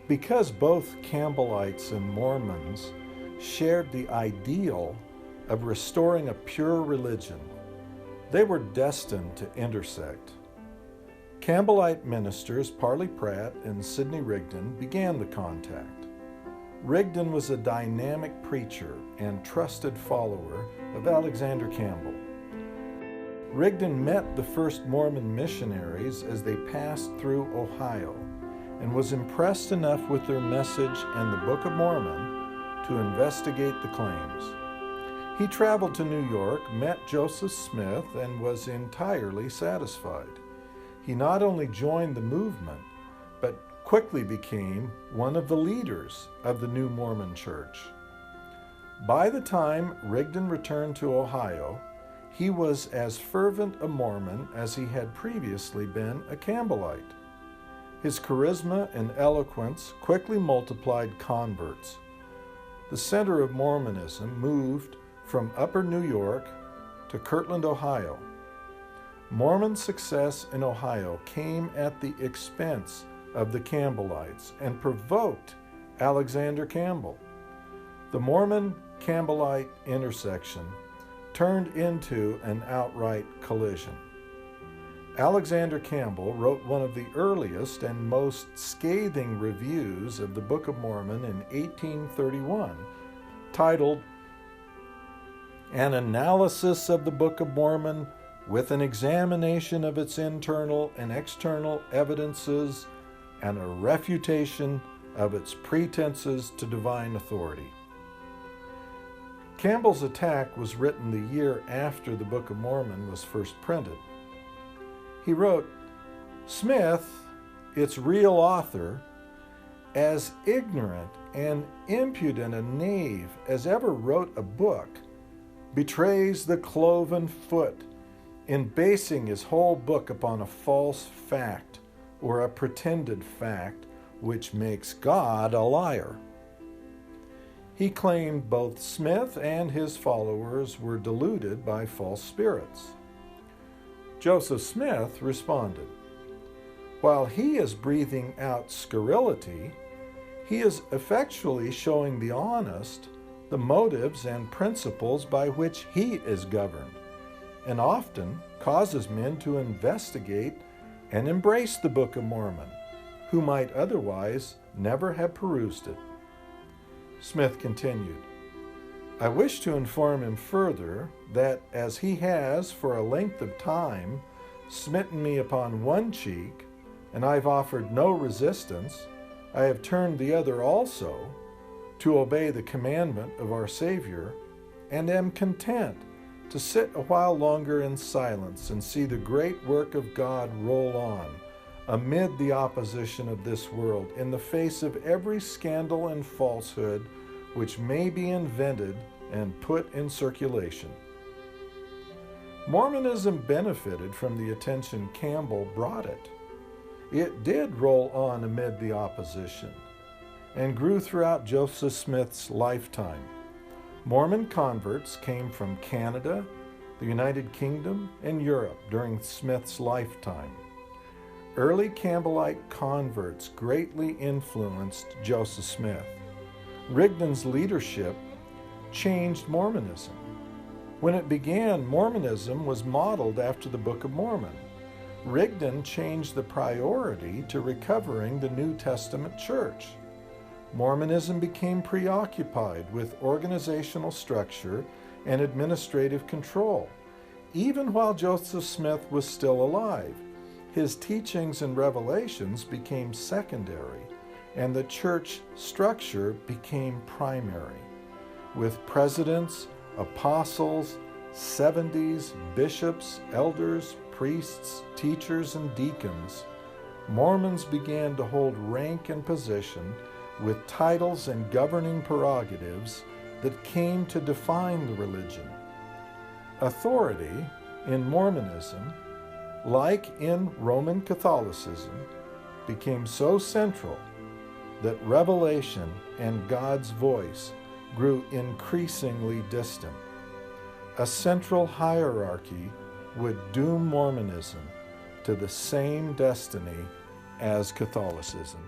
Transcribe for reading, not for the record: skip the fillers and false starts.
Because both Campbellites and Mormons shared the ideal of restoring a pure religion, they were destined to intersect. Campbellite ministers Parley Pratt and Sidney Rigdon began the contact. Rigdon was a dynamic preacher and trusted follower of Alexander Campbell. Rigdon met the first Mormon missionaries as they passed through Ohio and was impressed enough with their message and the Book of Mormon to investigate the claims. He traveled to New York, met Joseph Smith, and was entirely satisfied. He not only joined the movement, but quickly became one of the leaders of the new Mormon Church. By the time Rigdon returned to Ohio, he was as fervent a Mormon as he had previously been a Campbellite. His charisma and eloquence quickly multiplied converts. The center of Mormonism moved from Upper New York to Kirtland, Ohio. Mormon success in Ohio came at the expense of the Campbellites and provoked Alexander Campbell. The Mormon-Campbellite intersection turned into an outright collision. Alexander Campbell wrote one of the earliest and most scathing reviews of the Book of Mormon in 1831, titled "An Analysis of the Book of Mormon with an Examination of its Internal and External Evidences and a Refutation of its Pretenses to Divine Authority." Campbell's attack was written the year after the Book of Mormon was first printed. He wrote, "Smith, its real author, as ignorant and impudent a knave as ever wrote a book, betrays the cloven foot in basing his whole book upon a false fact or a pretended fact which makes God a liar." He claimed both Smith and his followers were deluded by false spirits. Joseph Smith responded, "While he is breathing out scurrility, he is effectually showing the honest the motives and principles by which he is governed, and often causes men to investigate and embrace the Book of Mormon, who might otherwise never have perused it." Smith continued, "I wish to inform him further that as he has for a length of time smitten me upon one cheek, and I've offered no resistance, I have turned the other also, to obey the commandment of our Savior, and am content to sit a while longer in silence and see the great work of God roll on, amid the opposition of this world, in the face of every scandal and falsehood which may be invented and put in circulation." Mormonism benefited from the attention Campbell brought it. It did roll on amid the opposition and grew throughout Joseph Smith's lifetime. Mormon converts came from Canada, the United Kingdom, and Europe during Smith's lifetime. Early Campbellite converts greatly influenced Joseph Smith. Rigdon's leadership changed Mormonism. When it began, Mormonism was modeled after the Book of Mormon. Rigdon changed the priority to recovering the New Testament church. Mormonism became preoccupied with organizational structure and administrative control. Even while Joseph Smith was still alive, his teachings and revelations became secondary, and the church structure became primary, with presidents, apostles, 70s, bishops, elders, priests, teachers, and deacons. Mormons began to hold rank and position with titles and governing prerogatives that came to define the religion. Authority in Mormonism, like in Roman Catholicism, became so central that revelation and God's voice grew increasingly distant. A central hierarchy would doom Mormonism to the same destiny as Catholicism.